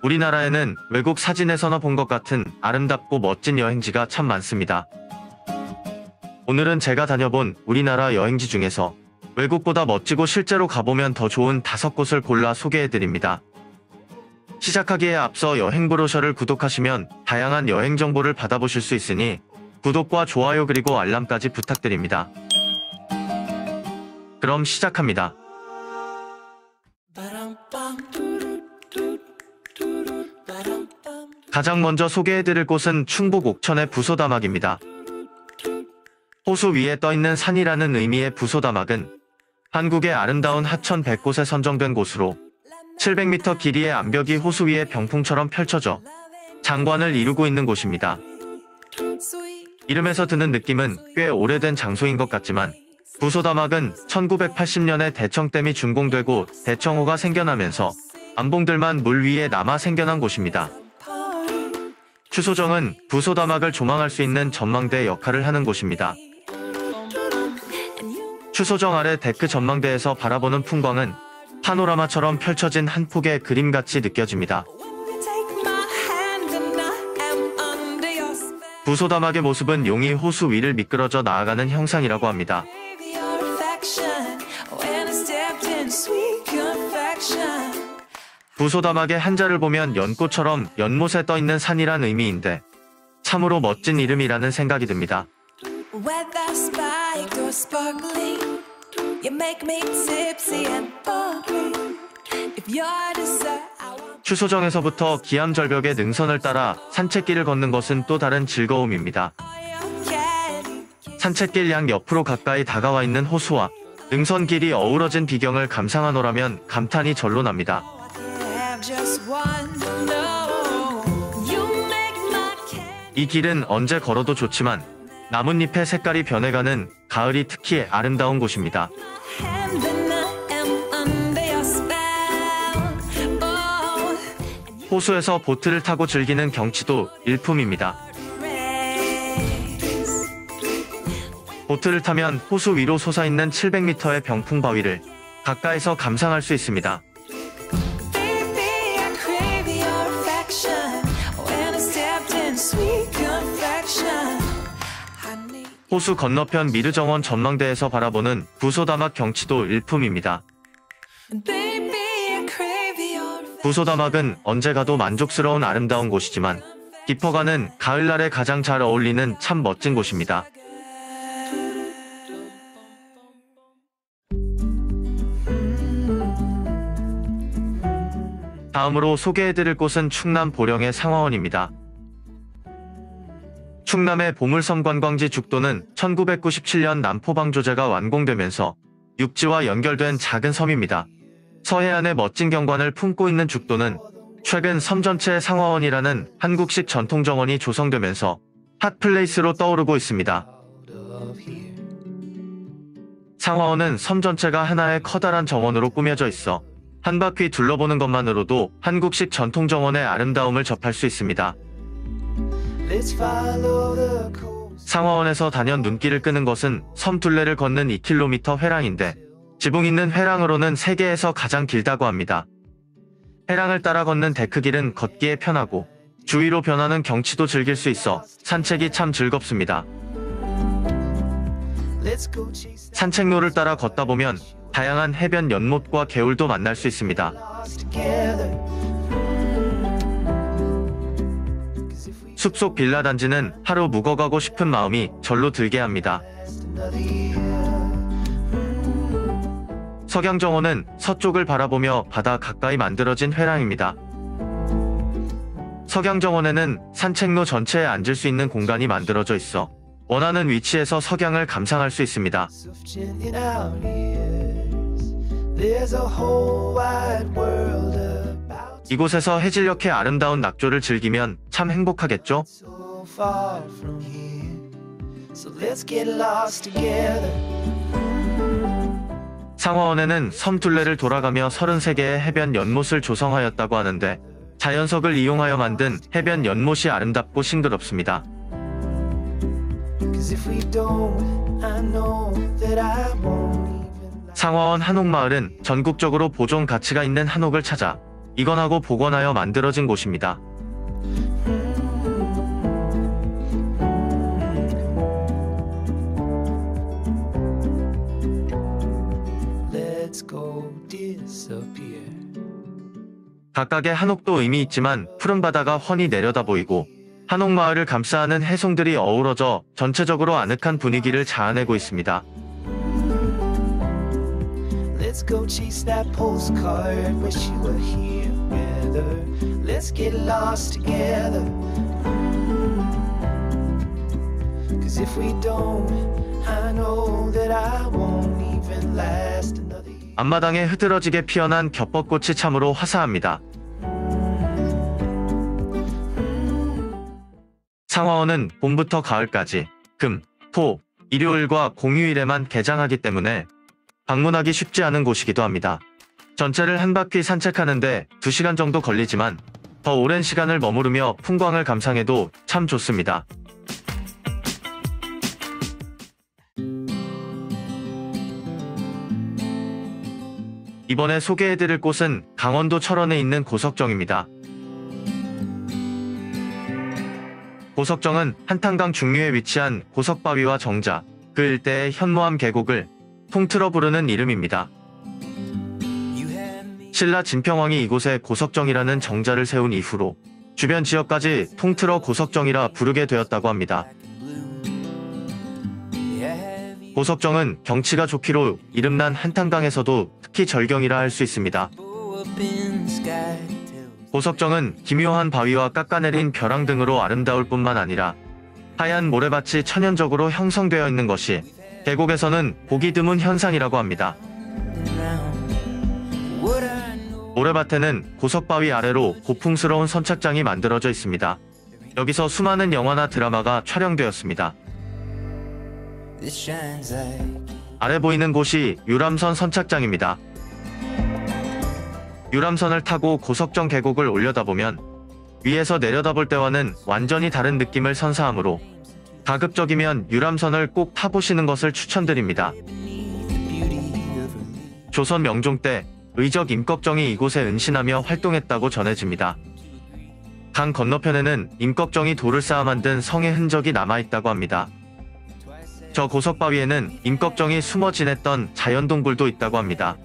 우리나라에는 외국 사진에서나 본 것 같은 아름답고 멋진 여행지가 참 많습니다. 오늘은 제가 다녀본 우리나라 여행지 중에서 외국보다 멋지고 실제로 가보면 더 좋은 5곳을 골라 소개해드립니다. 시작하기에 앞서 여행 브로셔를 구독하시면 다양한 여행 정보를 받아보실 수 있으니 구독과 좋아요 그리고 알람까지 부탁드립니다. 그럼 시작합니다. 가장 먼저 소개해드릴 곳은 충북 옥천의 부소다막입니다. 호수 위에 떠있는 산이라는 의미의 부소다막은 한국의 아름다운 하천 100곳에 선정된 곳으로 700m 길이의 암벽이 호수 위에 병풍처럼 펼쳐져 장관을 이루고 있는 곳입니다. 이름에서 드는 느낌은 꽤 오래된 장소인 것 같지만 부소다막은 1980년에 대청댐이 준공되고 대청호가 생겨나면서 암봉들만 물 위에 남아 생겨난 곳입니다. 추소정은 부소다막을 조망할 수 있는 전망대 역할을 하는 곳입니다. 추소정 아래 데크 전망대에서 바라보는 풍광은 파노라마처럼 펼쳐진 한 폭의 그림같이 느껴집니다. 부소다막의 모습은 용이 호수 위를 미끄러져 나아가는 형상이라고 합니다. 부소다막의 한자를 보면 연꽃처럼 연못에 떠있는 산이란 의미인데 참으로 멋진 이름이라는 생각이 듭니다. 추소정에서부터 기암절벽의 능선을 따라 산책길을 걷는 것은 또 다른 즐거움입니다. 산책길 양 옆으로 가까이 다가와 있는 호수와 능선길이 어우러진 비경을 감상하노라면 감탄이 절로 납니다. 이 길은 언제 걸어도 좋지만 나뭇잎의 색깔이 변해가는 가을이 특히 아름다운 곳입니다. 호수에서 보트를 타고 즐기는 경치도 일품입니다. 보트를 타면 호수 위로 솟아있는 700m의 병풍 바위를 가까이서 감상할 수 있습니다. 호수 건너편 미르정원 전망대에서 바라보는 부소다막 경치도 일품입니다. 부소다막은 언제 가도 만족스러운 아름다운 곳이지만 깊어가는 가을날에 가장 잘 어울리는 참 멋진 곳입니다. 다음으로 소개해드릴 곳은 충남 보령의 상화원입니다. 충남의 보물섬 관광지 죽도는 1997년 남포방조제가 완공되면서 육지와 연결된 작은 섬입니다. 서해안의 멋진 경관을 품고 있는 죽도는 최근 섬 전체에 상화원이라는 한국식 전통정원이 조성되면서 핫플레이스로 떠오르고 있습니다. 상화원은 섬 전체가 하나의 커다란 정원으로 꾸며져 있어 한 바퀴 둘러보는 것만으로도 한국식 전통정원의 아름다움을 접할 수 있습니다. 상화원에서 단연 눈길을 끄는 것은 섬 둘레를 걷는 2km 회랑인데 지붕 있는 회랑으로는 세계에서 가장 길다고 합니다. 회랑을 따라 걷는 데크길은 걷기에 편하고 주위로 변하는 경치도 즐길 수 있어 산책이 참 즐겁습니다. 산책로를 따라 걷다 보면 다양한 해변 연못과 개울도 만날 수 있습니다. 숲속 빌라 단지는 하루 묵어가고 싶은 마음이 절로 들게 합니다. 석양정원은 서쪽을 바라보며 바다 가까이 만들어진 회랑입니다. 석양정원에는 산책로 전체에 앉을 수 있는 공간이 만들어져 있어 원하는 위치에서 석양을 감상할 수 있습니다. 이곳에서 해질녘의 아름다운 낙조를 즐기면 참 행복하겠죠? 상화원에는 섬 둘레를 돌아가며 33개의 해변 연못을 조성하였다고 하는데 자연석을 이용하여 만든 해변 연못이 아름답고 싱그럽습니다. 상화원 한옥마을은 전국적으로 보존 가치가 있는 한옥을 찾아 이건하고 복원하여 만들어진 곳입니다. 각각의 한옥도 의미 있지만 푸른 바다가 훤히 내려다 보이고 한옥마을을 감싸는 해송들이 어우러져 전체적으로 아늑한 분위기를 자아내고 있습니다. Let's go chase that postcard. Wish you were here together. Let's get lost together. 'Cause if we don't, I know that I won't even last another year. 앞마당에 흐드러지게 피어난 겹벚꽃이 참으로 화사합니다. 상화원은 봄부터 가을까지 금, 토, 일요일과 공휴일에만 개장하기 때문에 방문하기 쉽지 않은 곳이기도 합니다. 전체를 한 바퀴 산책하는데 2시간 정도 걸리지만 더 오랜 시간을 머무르며 풍광을 감상해도 참 좋습니다. 이번에 소개해드릴 곳은 강원도 철원에 있는 고석정입니다. 고석정은 한탄강 중류에 위치한 고석바위와 정자, 그 일대의 현무암 계곡을 통틀어 부르는 이름입니다. 신라 진평왕이 이곳에 고석정이라는 정자를 세운 이후로 주변 지역까지 통틀어 고석정이라 부르게 되었다고 합니다. 고석정은 경치가 좋기로 이름난 한탄강에서도 특히 절경이라 할 수 있습니다. 고석정은 기묘한 바위와 깎아내린 벼랑 등으로 아름다울 뿐만 아니라 하얀 모래밭이 천연적으로 형성되어 있는 것이 계곡에서는 보기 드문 현상이라고 합니다. 모래밭에는 고석바위 아래로 고풍스러운 선착장이 만들어져 있습니다. 여기서 수많은 영화나 드라마가 촬영되었습니다. 아래 보이는 곳이 유람선 선착장입니다. 유람선을 타고 고석정 계곡을 올려다보면 위에서 내려다볼 때와는 완전히 다른 느낌을 선사하므로 가급적이면 유람선을 꼭 타보시는 것을 추천드립니다. 조선 명종 때 의적 임꺽정이 이곳에 은신하며 활동했다고 전해집니다. 강 건너편에는 임꺽정이 돌을 쌓아 만든 성의 흔적이 남아있다고 합니다. 저 고석바위에는 임꺽정이 숨어 지냈던 자연동굴도 있다고 합니다.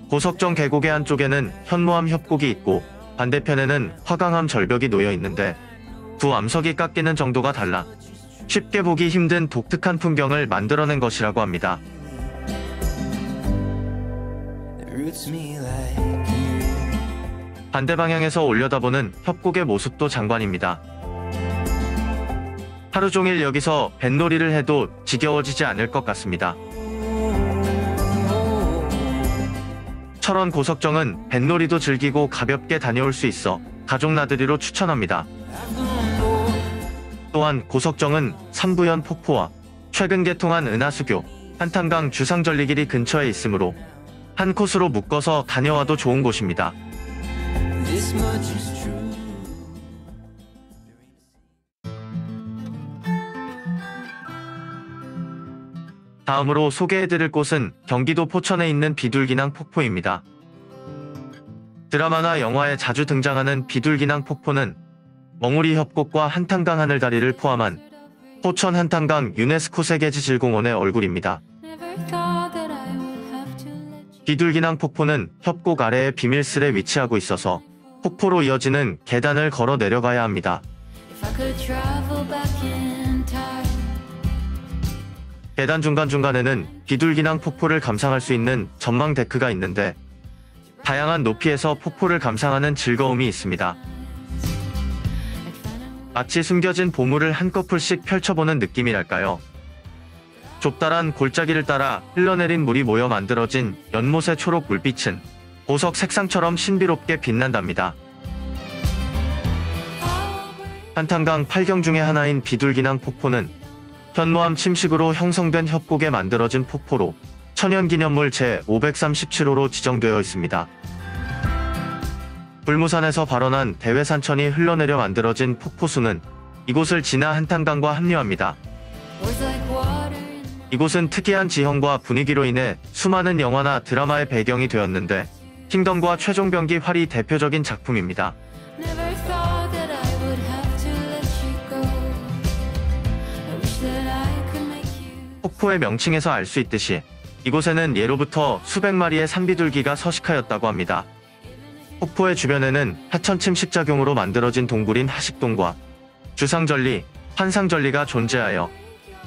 고석정 계곡의 한쪽에는 현무암 협곡이 있고 반대편에는 화강암 절벽이 놓여 있는데 두 암석이 깎이는 정도가 달라 쉽게 보기 힘든 독특한 풍경을 만들어낸 것이라고 합니다. 반대 방향에서 올려다보는 협곡의 모습도 장관입니다. 하루 종일 여기서 뱃놀이를 해도 지겨워지지 않을 것 같습니다. 철원 고석정은 뱃놀이도 즐기고 가볍게 다녀올 수 있어 가족 나들이로 추천합니다. 또한 고석정은 삼부연 폭포와 최근 개통한 은하수교, 한탄강 주상절리길이 근처에 있으므로 한 코스로 묶어서 다녀와도 좋은 곳입니다. 다음으로 소개해드릴 곳은 경기도 포천에 있는 비둘기낭 폭포입니다. 드라마나 영화에 자주 등장하는 비둘기낭 폭포는 멍우리 협곡과 한탄강 하늘다리를 포함한 포천 한탄강 유네스코 세계지질공원의 얼굴입니다. 비둘기낭 폭포는 협곡 아래의 비밀스레 위치하고 있어서 폭포로 이어지는 계단을 걸어 내려가야 합니다. 계단 중간중간에는 비둘기낭 폭포를 감상할 수 있는 전망 데크가 있는데 다양한 높이에서 폭포를 감상하는 즐거움이 있습니다. 마치 숨겨진 보물을 한꺼풀씩 펼쳐보는 느낌이랄까요. 좁다란 골짜기를 따라 흘러내린 물이 모여 만들어진 연못의 초록 물빛은 보석 색상처럼 신비롭게 빛난답니다. 한탄강 8경 중의 하나인 비둘기낭 폭포는 현무암 침식으로 형성된 협곡에 만들어진 폭포로 천연기념물 제537호로 지정되어 있습니다. 불무산에서 발원한 대회산천이 흘러내려 만들어진 폭포수는 이곳을 지나 한탄강과 합류합니다. 이곳은 특이한 지형과 분위기로 인해 수많은 영화나 드라마의 배경이 되었는데 킹덤과 최종병기 활이 대표적인 작품입니다. Never thought that I would have to let you go. I wish that I could make you. 폭포의 명칭에서 알 수 있듯이 이곳에는 예로부터 수백 마리의 산비둘기가 서식하였다고 합니다. 폭포의 주변에는 하천 침식작용으로 만들어진 동굴인 하식동과 주상절리, 환상절리가 존재하여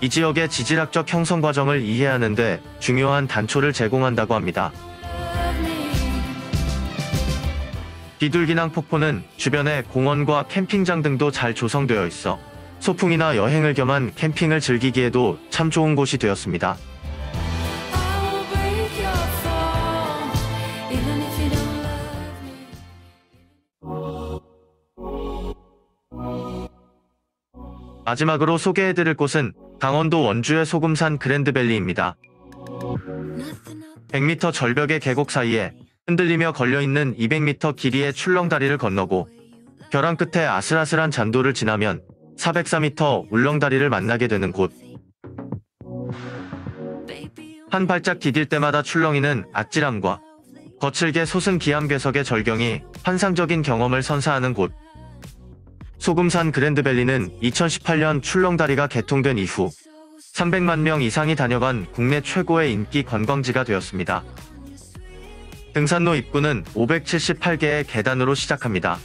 이 지역의 지질학적 형성 과정을 이해하는 데 중요한 단초를 제공한다고 합니다. 비둘기낭 폭포는 주변에 공원과 캠핑장 등도 잘 조성되어 있어 소풍이나 여행을 겸한 캠핑을 즐기기에도 참 좋은 곳이 되었습니다. I'll break your fall, even if you don't love me. 마지막으로 소개해드릴 곳은 강원도 원주의 소금산 그랜드밸리입니다. 100m 절벽의 계곡 사이에 흔들리며 걸려있는 200m 길이의 출렁다리를 건너고 벼랑 끝에 아슬아슬한 잔도를 지나면 404m 울렁다리를 만나게 되는 곳. 한 발짝 디딜 때마다 출렁이는 아찔함과 거칠게 솟은 기암괴석의 절경이 환상적인 경험을 선사하는 곳. 소금산 그랜드밸리는 2018년 출렁다리가 개통된 이후 300만 명 이상이 다녀간 국내 최고의 인기 관광지가 되었습니다. 등산로 입구는 578개의 계단으로 시작합니다.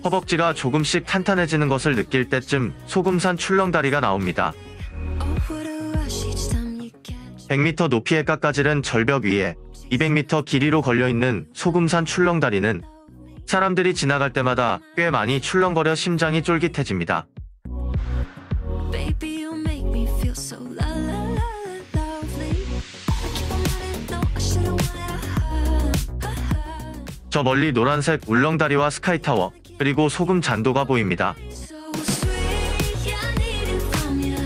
허벅지가 조금씩 탄탄해지는 것을 느낄 때쯤 소금산 출렁다리가 나옵니다. 100m 높이의 깎아지른 절벽 위에 200m 길이로 걸려있는 소금산 출렁다리는 사람들이 지나갈 때마다 꽤 많이 출렁거려 심장이 쫄깃해집니다. Baby, you make me feel so la la la lovely. I keep on running, no, I shouldn't wanna. 저 멀리 노란색 울렁다리와 스카이타워, 그리고 소금 잔도가 보입니다. So sweet, yeah, I need it from you.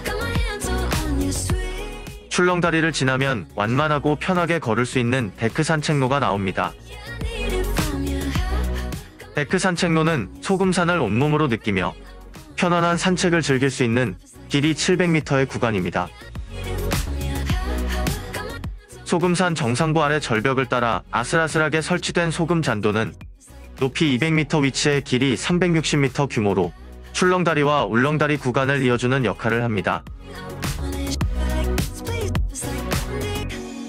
Got my hands all on you, sweet. 출렁다리를 지나면 완만하고 편하게 걸을 수 있는 데크 산책로가 나옵니다. Yeah, I need it from you. 데크 산책로는 소금산을 온몸으로 느끼며 편안한 산책을 즐길 수 있는 길이 700m의 구간입니다. 소금산 정상부 아래 절벽을 따라 아슬아슬하게 설치된 소금 잔도는 높이 200m 위치에 길이 360m 규모로 출렁다리와 울렁다리 구간을 이어주는 역할을 합니다.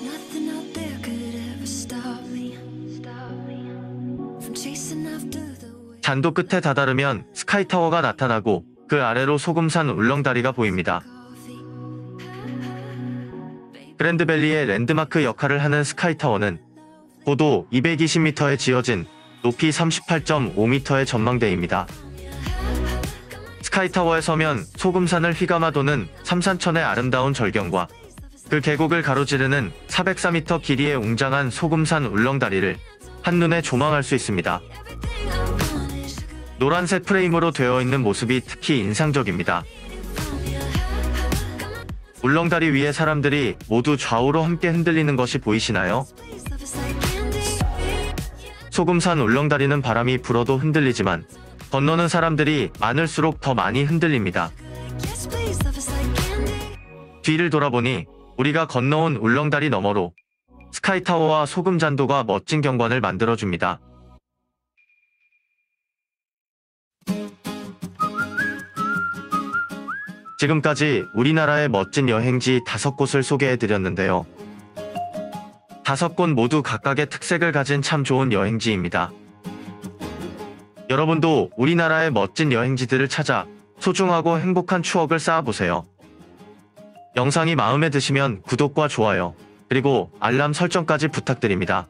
Nothing out there could ever stop me. From chasing after the wind. 잔도 끝에 다다르면 스카이타워가 나타나고 그 아래로 소금산 울렁다리가 보입니다. 그랜드밸리의 랜드마크 역할을 하는 스카이타워는 고도 220m에 지어진 높이 38.5m의 전망대입니다. 스카이타워에 서면 소금산을 휘감아 도는 삼산천의 아름다운 절경과 그 계곡을 가로지르는 404m 길이의 웅장한 소금산 울렁다리를 한눈에 조망할 수 있습니다. 노란색 프레임으로 되어 있는 모습이 특히 인상적입니다. 울렁다리 위에 사람들이 모두 좌우로 함께 흔들리는 것이 보이시나요? 소금산 울렁다리는 바람이 불어도 흔들리지만 건너는 사람들이 많을수록 더 많이 흔들립니다. 뒤를 돌아보니 우리가 건너온 울렁다리 너머로 스카이타워와 소금잔도가 멋진 경관을 만들어줍니다. 지금까지 우리나라의 멋진 여행지 5곳을 소개해드렸는데요. 5곳 모두 각각의 특색을 가진 참 좋은 여행지입니다. 여러분도 우리나라의 멋진 여행지들을 찾아 소중하고 행복한 추억을 쌓아보세요. 영상이 마음에 드시면 구독과 좋아요, 그리고 알람 설정까지 부탁드립니다.